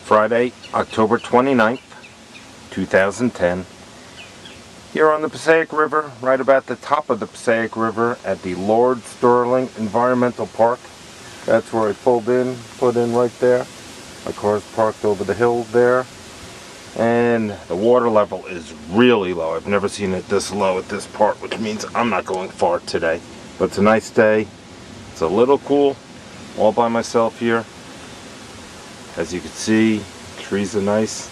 Friday, October 29th, 2010. Here on the Passaic River, right about the top of the Passaic River at the Lord Stirling Environmental Park. That's where I pulled in, put in right there. My car's parked over the hill there. And the water level is really low. I've never seen it this low at this part, which means I'm not going far today. But it's a nice day. It's a little cool, all by myself here. As you can see, trees are nice.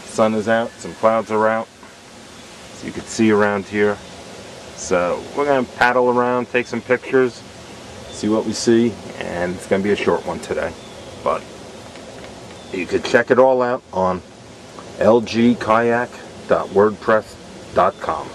Sun is out, some clouds are out. As you can see around here. So we're going to paddle around, take some pictures, see what we see, and it's going to be a short one today. But you can check it all out on lgkayak.wordpress.com.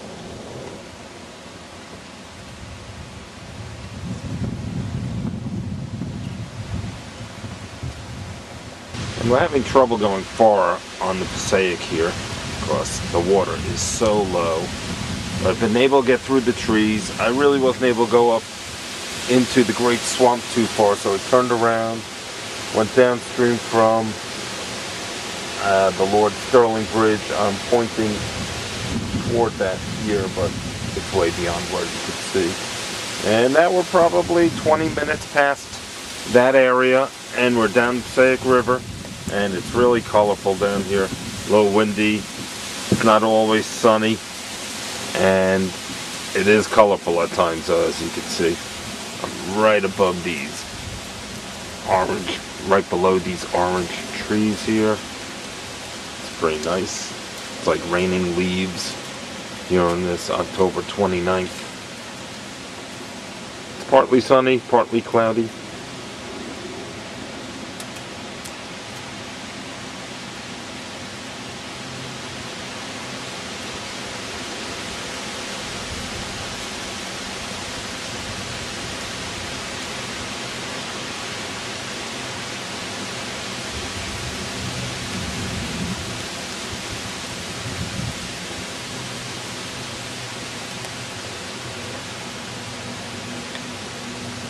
And we're having trouble going far on the Passaic here because the water is so low. But I've been able to get through the trees. I really wasn't able to go up into the great swamp too far, so I turned around, went downstream from the Lord Stirling Bridge. I'm pointing toward that here, but it's way beyond where you can see. And now we're probably 20 minutes past that area, and we're down the Passaic River. And it's really colorful down here. A little windy, not always sunny, and it is colorful at times, as you can see. I'm right above these orange, right below these orange trees here. It's pretty nice. It's like raining leaves here on this October 29th. It's partly sunny, partly cloudy.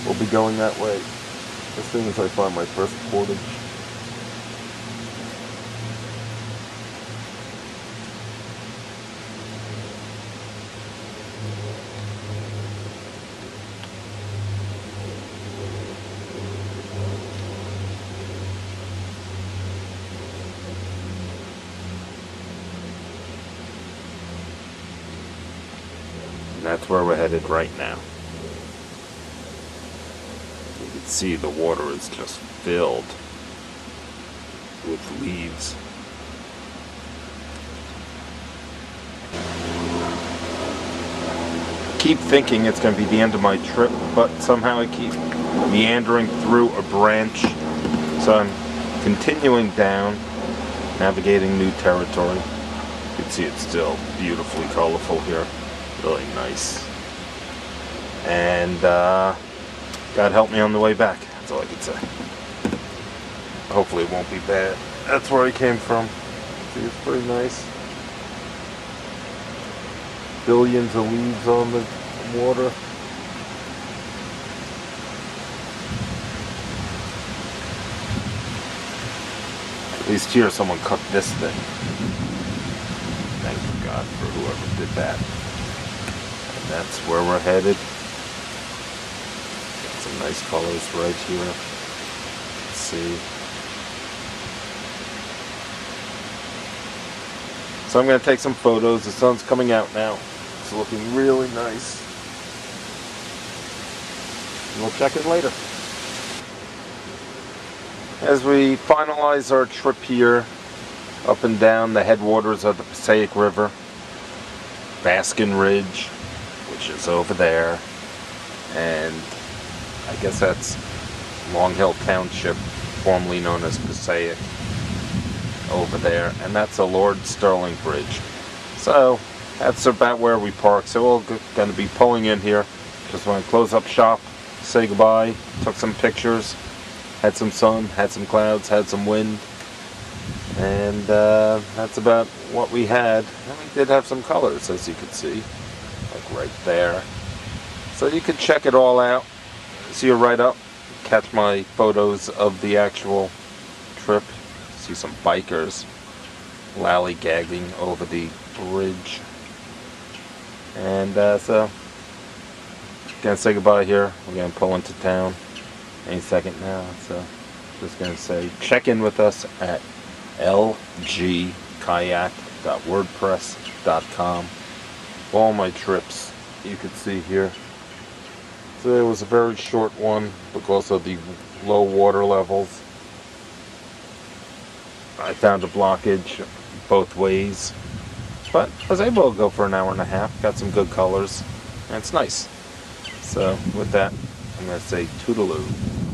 We'll be going that way as soon as I find my first portage. And that's where we're headed right now. You can see the water is just filled with leaves. I keep thinking it's going to be the end of my trip, but somehow I keep meandering through a branch. So I'm continuing down, navigating new territory. You can see it's still beautifully colorful here. Really nice. And God help me on the way back. That's all I can say. Hopefully it won't be bad. That's where I came from. See, it's pretty nice. Billions of leaves on the water. At least here someone cut this thing. Thank God for whoever did that. And that's where we're headed. Some nice colors right here. Let's see. So I'm going to take some photos. The sun's coming out now. It's looking really nice. And we'll check it later. As we finalize our trip here, up and down the headwaters of the Passaic River, Baskin Ridge, which is over there, and I guess that's Long Hill Township, formerly known as Passaic, over there, and that's the Lord Stirling Bridge. So that's about where we park. So we're going to be pulling in here. Just want to close up shop, say goodbye, took some pictures, had some sun, had some clouds, had some wind, and that's about what we had. And we did have some colors, as you can see, like right there. So you can check it all out. See you right up, catch my photos of the actual trip, see some bikers lollygagging over the bridge. And so, gonna say goodbye here. We're gonna pull into town any second now. So, just gonna say, check in with us at lgkayak.wordpress.com. All my trips you can see here. So it was a very short one because of the low water levels. I found a blockage both ways, but I was able to go for an hour and a half. Got some good colors, and it's nice. So with that, I'm going to say toodaloo.